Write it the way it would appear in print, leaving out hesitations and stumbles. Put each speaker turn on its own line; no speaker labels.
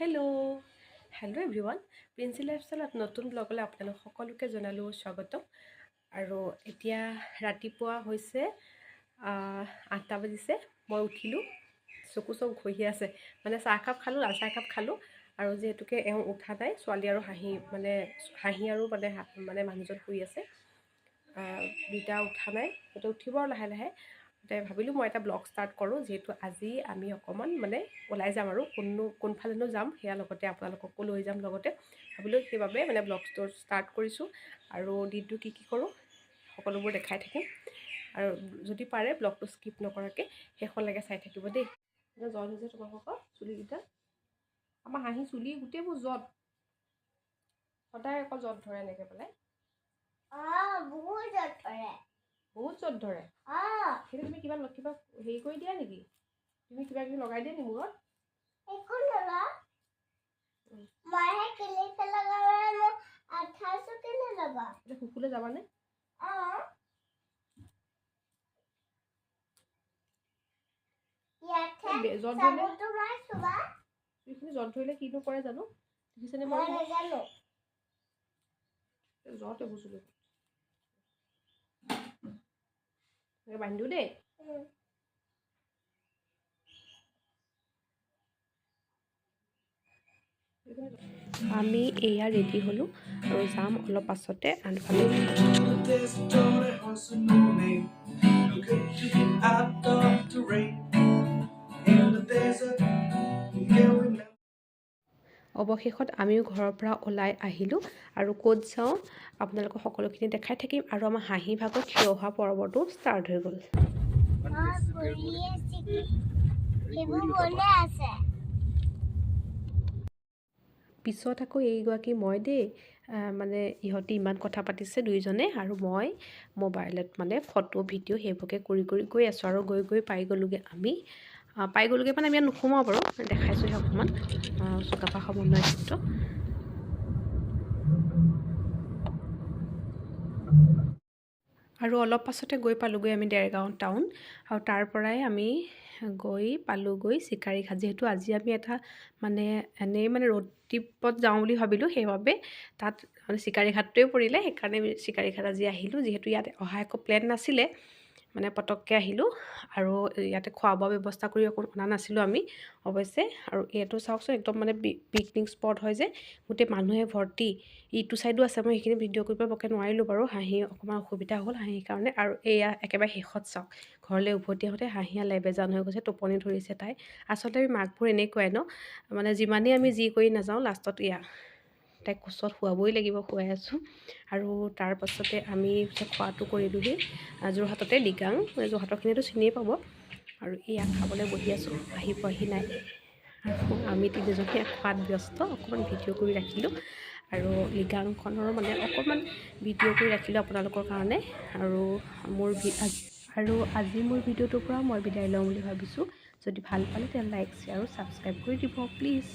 Hello' everyone, Princy লাইফষ্টাইলত নতুন ব্লগলৈ আপোনালোক সকলোকে জনালোঁ স্বাগতম। আৰু এতিয়া ৰাতিপুৱা হৈছে 8টা বাজিছে। মই উঠিলোঁ, চকু ঘঁহি আছে, মানে চাহ একাপ খালোঁ, লাল চাহ একাপ খালোঁ। আৰু যিহেতুকে এওঁ উঠা নাই, ছোৱালী আৰু হাঁহি আৰু মানে মানুহজন শুই আছে, দুইটা উঠা নাই, সিহঁতে উঠিব আৰু লাহে লাহে। ভাবিলোঁ মই এটা ব্লগ ষ্টাৰ্ট কৰোঁ, যিহেতু আজি আমি অকণমান মানে ওলাই যাম আৰু কোনফালেনো যাম সেয়া লগতে আপোনালোককো লৈ যাম লগতে। ভাবিলোঁ সেইবাবে মানে ব্লগটো ষ্টাৰ্ট কৰিছোঁ। আৰু দিনটো কি কৰোঁ সকলোবোৰ দেখাই থাকিম। আৰু যদি পাৰে ব্লগটো স্কিপ নকৰাকৈ শেষলৈকে চাই থাকিব দেই। জ্বৰ হৈছে তোমালোকৰ চুলিকেইটা, আমাৰ হাঁহি চুলি গোটেইবোৰ জত, সদায় অকল জত ধৰে এনেকৈ পেলাই। বহুত জত ধৰে। সেইটো তুমি কিবা হেৰি কৰি দিয়া নেকি? তুমি কিবা কিবি লগাই দিয়া নেকি মূৰত? শুকুলে যাবানে? জ্বৰ ধৰিলে কিনো কৰে জানো, দেখিছেনে? মই জ্বৰতে বুজিলো বান্ধিও দেই। আমি এয়া ৰেডি হ'লোঁ আৰু যাম অলপ পাছতে আনফালে। অৱশেষত আমিও ঘৰৰ পৰা ওলাই আহিলোঁ আৰু ক'ত যাওঁ আপোনালোকক সকলোখিনি দেখাই থাকিম। আৰু আমাৰ হাঁহি ভাগত থিয় হোৱা পৰ্বটো ষ্টাৰ্ট হৈ গ'ল। পিছত আকৌ এইগৰাকী মই দেই, মানে ইহঁতি ইমান কথা পাতিছে দুইজনে, আৰু মই মোবাইলত মানে ফটো ভিডিঅ' সেইবোৰকে কৰি গৈ আছোঁ। আৰু গৈ পাই গ'লোগৈ আমি মানে আমি ইয়াত নোসোমাওঁ বাৰু, দেখাইছোঁহে অকণমান চুকাফা সমন্বয় ক্ষেত্ৰ। আৰু অলপ পাছতে গৈ পালোঁগৈ আমি দেৰগাঁও টাউন। আৰু তাৰ পৰাই আমি গৈ পালোঁগৈ চিকাৰীঘাট। যিহেতু আজি আমি এটা মানে এনেই মানে ৰোড ট্ৰিপত যাওঁ বুলি ভাবিলোঁ, সেইবাবে তাত মানে চিকাৰীঘাটটোৱে পৰিলে, সেইকাৰণে আমি চিকাৰীঘাট আজি আহিলোঁ। যিহেতু ইয়াত অহা একো প্লেন নাছিলে, মানে পটককৈ আহিলোঁ। আৰু ইয়াতে খোৱা বোৱা ব্যৱস্থা কৰি অনা নাছিলোঁ আমি অৱশ্যে। আৰু এইটো চাওকচোন, একদম মানে পিকনিক স্পট হয় যে, গোটেই মানুহে ভৰ্তি। ইটো ছাইডো আছে, মই সেইখিনি ভিডিঅ' কৰিব বৰকৈ নোৱাৰিলোঁ বাৰু, হাঁহি অকণমান অসুবিধা হ'ল হাঁহিৰ কাৰণে। আৰু এয়া একেবাৰে শেষত চাওক, ঘৰলৈ উভতি আহোঁতে হাঁহিয়া লেবেজান হৈ গৈছে, টোপনি ধৰিছে তাই। আচলতে আমি মাকবোৰ এনেকুৱাই ন, মানে যিমানেই আমি যি কৰি নাযাওঁ, লাষ্টত তাইক কোচত শুৱাবই লাগিব, শুৱাই আছোঁ। আৰু তাৰ পাছতে আমি খোৱাটো কৰিলোঁহি যোৰহাটতে লিগাং, যোৰহাটৰখিনিতো চিনিয়ে পাব। আৰু এয়া খাবলৈ বহি আছোঁ, আহি পোৱাহি নাই। আৰু আমি তিনিজনীয়ে খোৱাত ব্যস্ত, অকণমান ভিডিঅ' কৰি ৰাখিলোঁ। আৰু লিগাংখনৰ মানে অকণমান ভিডিঅ' কৰি ৰাখিলোঁ আপোনালোকৰ কাৰণে। আৰু আজি মোৰ ভিডিঅ'টোৰ পৰা মই বিদায় লওঁ বুলি ভাবিছোঁ। যদি ভাল পালে তেন্তে লাইক, শ্বেয়াৰ আৰু ছাবস্ক্ৰাইব কৰি দিব প্লিজ।